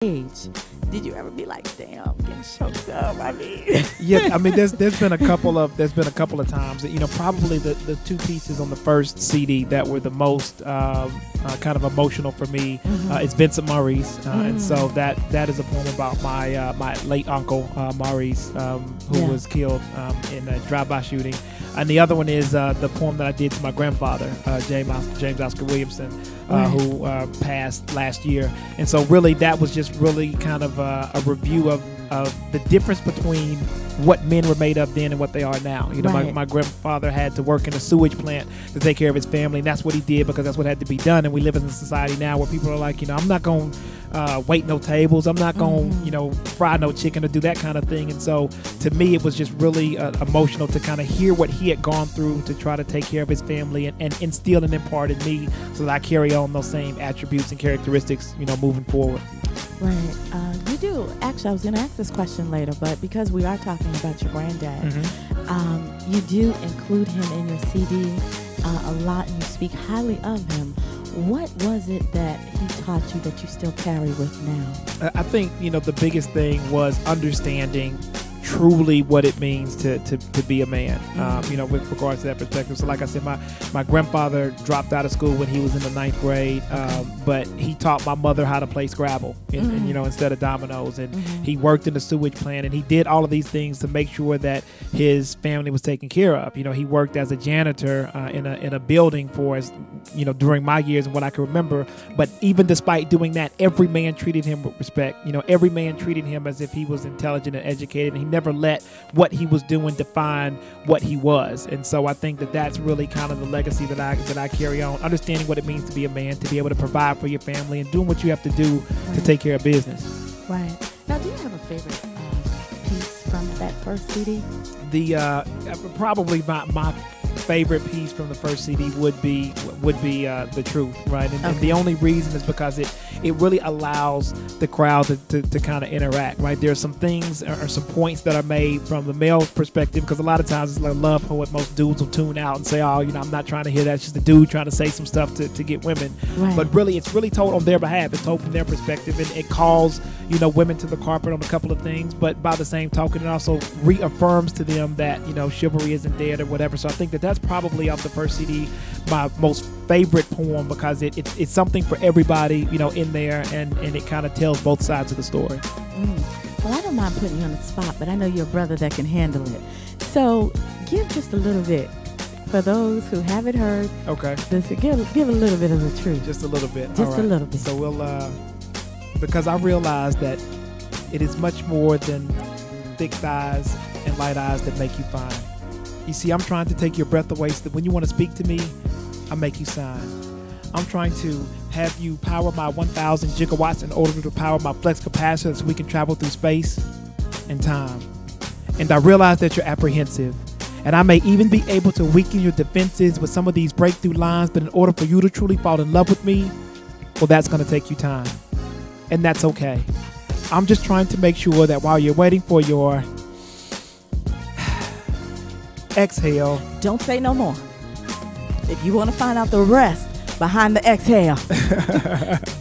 age, did you ever be like, damn, I'm getting choked up? I mean, Yeah, I mean, there's been a couple of times that, probably the two pieces on the first CD that were the most kind of emotional for me is Vincent Maurice, and so that is a poem about my late uncle Maurice, who was killed in a drive-by shooting, and the other one is the poem that I did to my grandfather, James Oscar Williamson, who passed last year, and so really that was just really kind of a review of the difference between what men were made of then and what they are now. My grandfather had to work in a sewage plant to take care of his family, and that's what he did because that's what had to be done. And we live in a society now where people are like, I'm not going to wait no tables. I'm not going to, fry no chicken or do that kind of thing. And so to me, it was just really emotional to kind of hear what he had gone through to try to take care of his family and instill and impart in me so that I carry on those same attributes and characteristics, moving forward. Right. You do. Actually, I was going to ask this question later, but because we are talking about your granddad, you do include him in your CD a lot, and you speak highly of him. What was it that he taught you that you still carry with now? I think, the biggest thing was understanding truly what it means to be a man, with regards to that perspective. So like I said, my grandfather dropped out of school when he was in the 9th grade, but he taught my mother how to play Scrabble, instead of dominoes. And he worked in the sewage plant, and he did all of these things to make sure that his family was taken care of. He worked as a janitor in a building for us, during my years and what I can remember. But even despite doing that, every man treated him with respect. Every man treated him as if he was intelligent and educated, and he never let what he was doing define what he was. And so I think that that's really kind of the legacy that I carry on, understanding what it means to be a man, to be able to provide for your family and doing what you have to do to take care of business. Right. Now, do you have a favorite piece from that first CD? Probably my favorite piece from the first CD would be The Truth, right? And the only reason is because it really allows the crowd to kind of interact, right? There are some things or some points that are made from the male perspective, because a lot of times it's like love for what most dudes will tune out and say, oh, I'm not trying to hear that. It's just a dude trying to say some stuff to get women. Right. But really, it's really told on their behalf. It's told from their perspective, and it calls, women to the carpet on a couple of things, but by the same token, it also reaffirms to them that, chivalry isn't dead or whatever. So I think that's probably off the first CD my most favorite poem, because it's something for everybody, in there, and it kind of tells both sides of the story. Well, I don't mind putting you on the spot, but I know you're a brother that can handle it. So give just a little bit for those who haven't heard. Okay. Give a little bit of the truth. Just a little bit. Just a little bit. So we'll, because I realize that it is much more than thick thighs and light eyes that make you fine. You see, I'm trying to take your breath away so that when you want to speak to me, I make you sign. I'm trying to have you power my 1,000 gigawatts in order to power my flex capacitor so we can travel through space and time. And I realize that you're apprehensive, and I may even be able to weaken your defenses with some of these breakthrough lines, but in order for you to truly fall in love with me, well, that's going to take you time. And that's okay. I'm just trying to make sure that while you're waiting for your exhale. Don't say no more. If you want to find out the rest behind the exhale,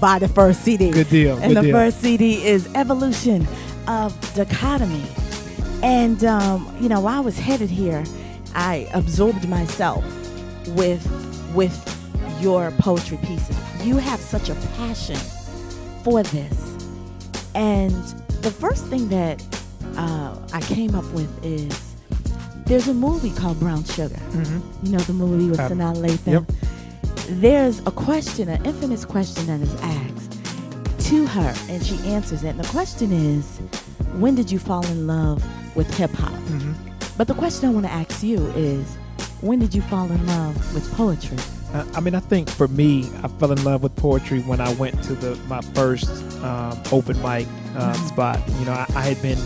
buy the first CD. Good deal. And the first CD is Evolution of Dichotomy. And, while I was headed here, I absorbed myself with your poetry pieces. You have such a passion for this. And the first thing that I came up with is, there's a movie called Brown Sugar. The movie with Sanaa Lathan. Yep. There's a question, an infamous question that is asked to her, and she answers it. And the question is, when did you fall in love with hip-hop? But the question I want to ask you is, when did you fall in love with poetry? I think for me, I fell in love with poetry when I went to my first open mic spot. I had been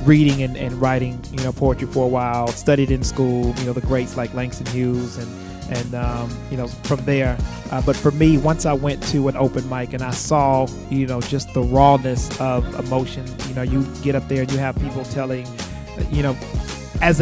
reading and writing, poetry for a while, studied in school, the greats like Langston Hughes and from there. But for me, once I went to an open mic and I saw, just the rawness of emotion, you get up there and you have people telling, as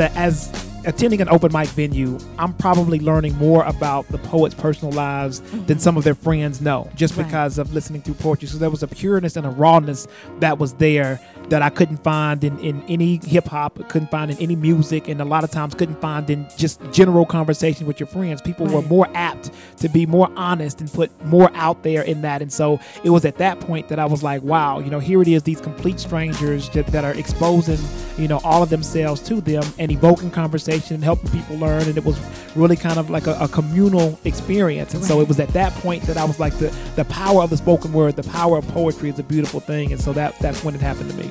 attending an open mic venue, I'm probably learning more about the poets' personal lives than some of their friends know, just because of listening to poetry. So there was a pureness and a rawness that was there that I couldn't find in any hip hop, couldn't find in any music, and a lot of times couldn't find in just general conversation with your friends. People were more apt to be more honest and put more out there in that. And so it was at that point that I was like, wow, here it is, these complete strangers that are exposing, all of themselves to them and evoking conversation and helping people learn. And it was really kind of like a communal experience. And so it was at that point that I was like, the power of the spoken word, the power of poetry is a beautiful thing. And so that's when it happened to me.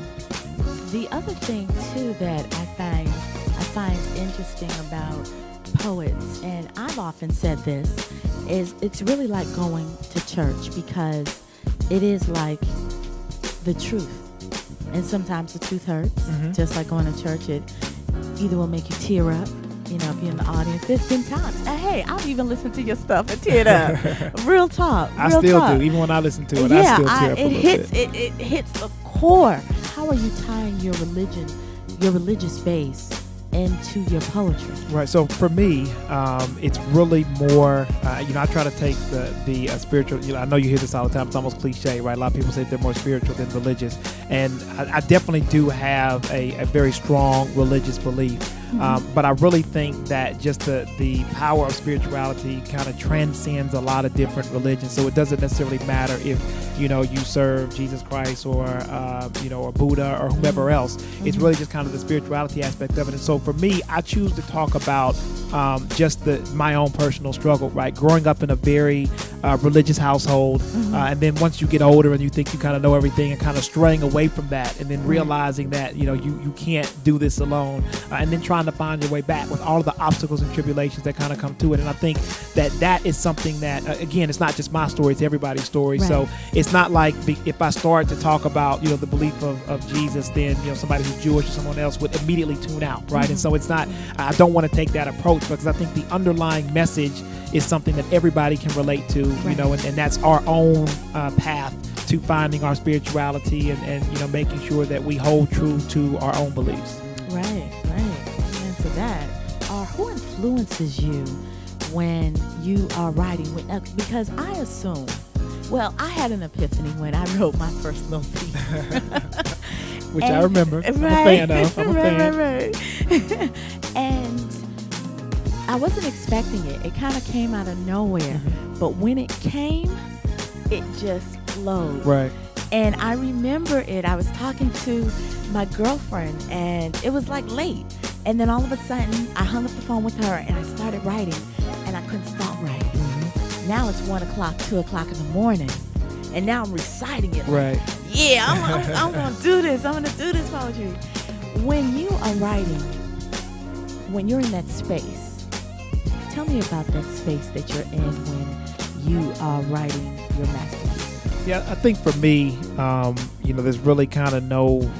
The other thing too that I find interesting about poets, and I've often said this, is it's really like going to church, because it is like the truth. And sometimes the truth hurts, just like going to church. It either will make you tear up, if you're in the audience. There's been times, hey, I've even listened to your stuff and teared up. Real talk. I still do. Even when I listen to it, I still tear up a little bit. It hits the core. How are you tying your religious base into your poetry? Right. So for me, it's really more, I try to take the spiritual, I know you hear this all the time, it's almost cliche, right? A lot of people say they're more spiritual than religious. And I definitely do have a very strong religious belief. But I really think that just the power of spirituality kind of transcends a lot of different religions. So it doesn't necessarily matter if, you serve Jesus Christ or Buddha or whomever else. It's really just kind of the spirituality aspect of it. And so for me, I choose to talk about just my own personal struggle, right? Growing up in a very religious household. And then once you get older and you think you kind of know everything and kind of straying away from that, and then realizing that, you can't do this alone, and then trying to find your way back with all of the obstacles and tribulations that kind of come to it. And I think that is something that, again, it's not just my story, it's everybody's story. Right. So it's not like if I start to talk about, the belief of Jesus, then, somebody who's Jewish or someone else would immediately tune out, right? And so it's not, I don't want to take that approach, because I think the underlying message is something that everybody can relate to, and that's our own path to finding our spirituality and making sure that we hold true to our own beliefs. Right. And to that, who influences you when you are writing? Because I assume, I had an epiphany when I wrote my first little piece. Which I remember. I'm a fan of. Right. And I wasn't expecting it. It kind of came out of nowhere. But when it came, it just flowed. Right. And I remember it. I was talking to my girlfriend, and it was like late. And then all of a sudden, I hung up the phone with her, and I started writing, and I couldn't stop writing. Now it's 1 o'clock, 2 o'clock in the morning, and now I'm reciting it. Right. Yeah, I'm going to do this. I'm going to do this poetry. When you are writing, when you're in that space, tell me about that space that you're in when you are writing your masterpiece. Yeah, I think for me, there's really kind of no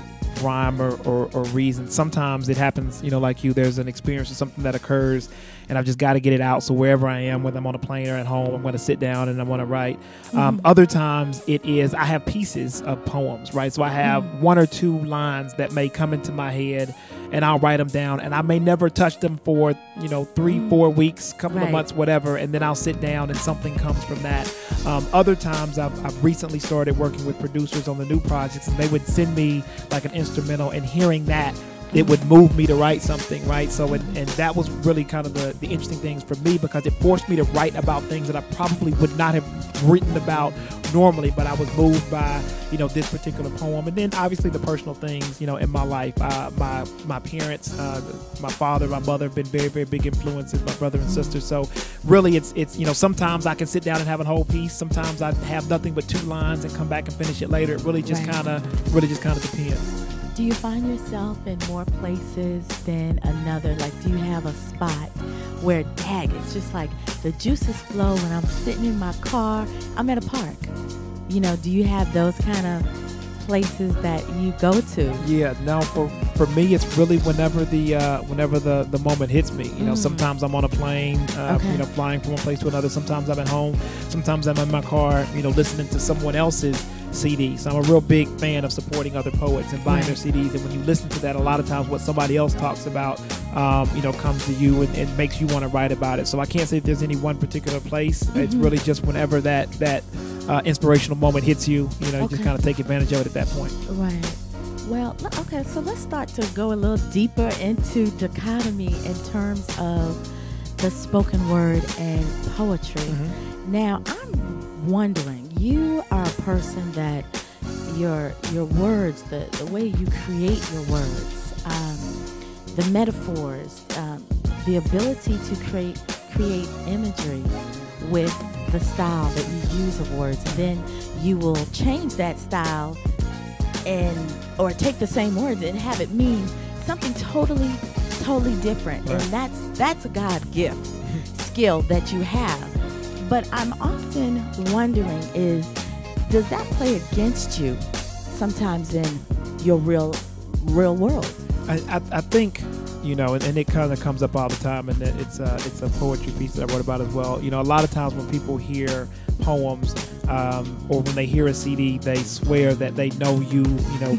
rhyme or reason. Sometimes it happens, like you, there's an experience or something that occurs, and I've just got to get it out. So wherever I am, whether I'm on a plane or at home, I'm going to sit down and I'm going to write. Other times it is, I have pieces of poems, right? So I have one or two lines that may come into my head, and I'll write them down, and I may never touch them for 3-4 weeks, couple of months, whatever, and then I'll sit down and something comes from that. Other times I've recently started working with producers on the new projects, and they would send me like an instrumental, and hearing that, it would move me to write something, right? So, and that was really kind of the interesting things for me, because it forced me to write about things that I probably would not have written about normally, but I was moved by, this particular poem. And then obviously the personal things, in my life. My parents, my father, my mother have been very, very big influences, my brother and sister. So really it's sometimes I can sit down and have a whole piece. Sometimes I have nothing but 2 lines and come back and finish it later. It really just kind of depends. Do you find yourself in more places than another? Like, do you have a spot where, it's just like the juices flow when I'm sitting in my car, I'm at a park? Do you have those kind of places that you go to? Yeah, no, for me, it's really whenever the moment hits me. Sometimes I'm on a plane, flying from one place to another. Sometimes I'm at home. Sometimes I'm in my car, listening to someone else's CD. So I'm a real big fan of supporting other poets and buying their CDs. And when you listen to that, a lot of times what somebody else talks about, comes to you and makes you want to write about it. So I can't say if there's any one particular place. It's really just whenever that inspirational moment hits you, you just kind of take advantage of it at that point. Right. Well, okay, so let's start to go a little deeper into Dichotomy in terms of the spoken word and poetry. Now, I'm wondering, you are a person that your words, the way you create your words, the metaphors, the ability to create imagery with the style that you use of words, and then you will change that style or take the same words and have it mean something totally different. Right. And that's a God gift skill that you have. But I'm often wondering does that play against you sometimes in your real world? I think, and it kind of comes up all the time, and it's a poetry piece that I wrote about as well. A lot of times when people hear poems or when they hear a CD, they swear that they know you,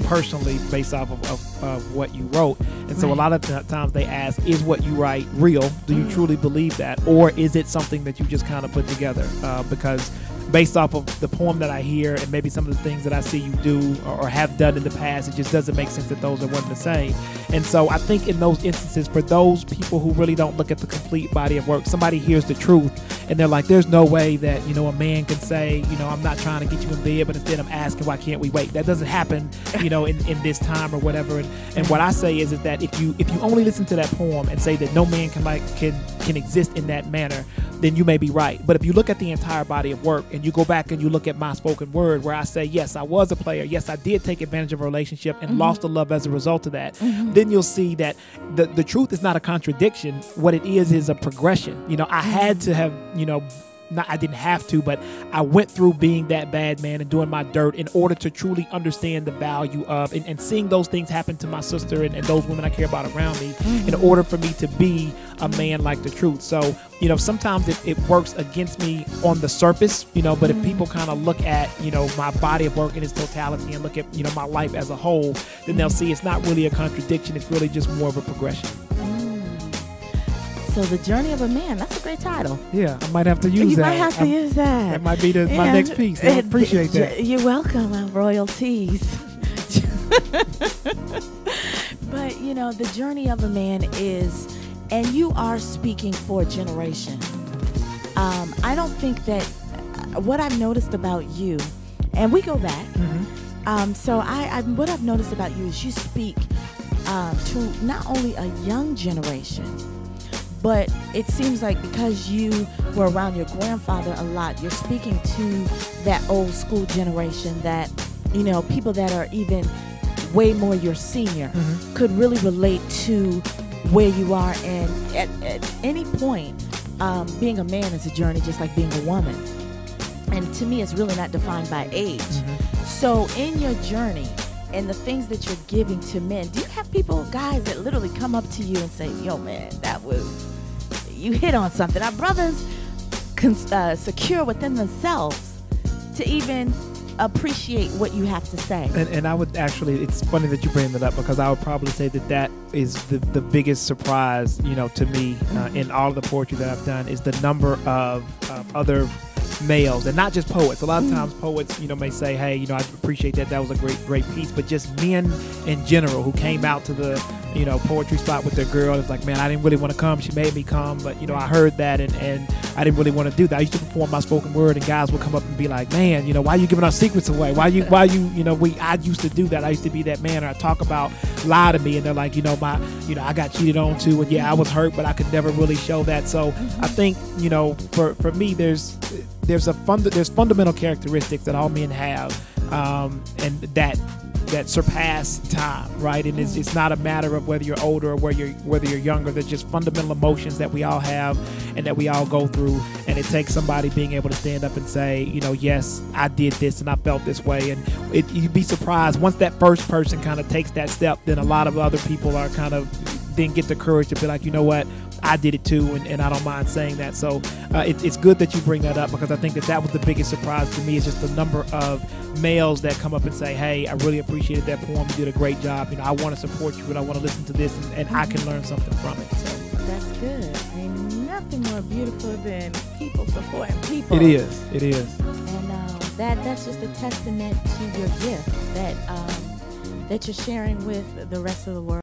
personally based off of what you wrote. And so a lot of times they ask, is what you write real? Do you truly believe that? Or is it something that you just kind of put together? Because based off of the poem that I hear and maybe some of the things that I see you do or have done in the past, it just doesn't make sense that those are one and the same. And so I think in those instances, for those people who really don't look at the complete body of work, somebody hears the truth and they're like, there's no way that, a man can say, I'm not trying to get you in bed, but instead I'm asking, why can't we wait? That doesn't happen, in this time or whatever. And what I say is that if you only listen to that poem and say that no man can exist in that manner, then you may be right. But if you look at the entire body of work and you go back and you look at my spoken word where I say, yes, I was a player. Yes, I did take advantage of a relationship and lost the love as a result of that. Then you'll see that the truth is not a contradiction. What it is a progression. I had to have, I didn't have to, but I went through being that bad man and doing my dirt in order to truly understand the value of and seeing those things happen to my sister and those women I care about around me in order for me to be a man like the truth. So, sometimes it works against me on the surface, but if people kind of look at, my body of work in its totality and look at, my life as a whole, then they'll see it's not really a contradiction. It's really just more of a progression. So The Journey of a Man, that's a great title. Yeah, I might have to use that. You might have to use that. That might be my next piece. I appreciate that. You're welcome, royalties. But, The Journey of a Man is, and you are speaking for a generation. I don't think that what I've noticed about you, and we go back, so what I've noticed about you is you speak to not only a young generation, but it seems like because you were around your grandfather a lot, you're speaking to that old school generation that, people that are even way more your senior could really relate to where you are. And at any point, being a man is a journey just like being a woman. And to me, it's really not defined by age. So in your journey and the things that you're giving to men, do you have guys that literally come up to you and say, yo, man, you hit on something? Our brothers secure within themselves to even appreciate what you have to say. And I would actually, it's funny that you bring that up, because I would probably say that is the biggest surprise, to me in all of the poetry that I've done, is the number of other males, and not just poets. A lot of times poets, may say, hey, I appreciate that was a great piece, but just men in general who came out to the, poetry spot with their girl. It's like, man, I didn't really want to come. She made me come, but, I heard that and I didn't really want to do that. I used to perform my spoken word and guys would come up and be like, man, why are you giving our secrets away? I used to do that. I used to be that man, or I talk about, lie to me, and they're like, I got cheated on too, and yeah, I was hurt, but I could never really show that. So I think, for me, there's fundamental characteristics that all men have, and that surpass time, right? And it's not a matter of whether you're older or whether you're younger. There's just fundamental emotions that we all have and that we all go through, and it takes somebody being able to stand up and say, yes, I did this and I felt this way. And you'd be surprised once that first person kind of takes that step, then a lot of other people are kind of then get the courage to be like, you know what, I did it too, and I don't mind saying that. So it's good that you bring that up, because I think that was the biggest surprise to me, is just the number of males that come up and say, hey, I really appreciated that poem. You did a great job. You know, I want to support you, and I want to listen to this, and I can learn something from it. So that's good. Ain't nothing more beautiful than people supporting people. It is. And that's just a testament to your gift that you're sharing with the rest of the world.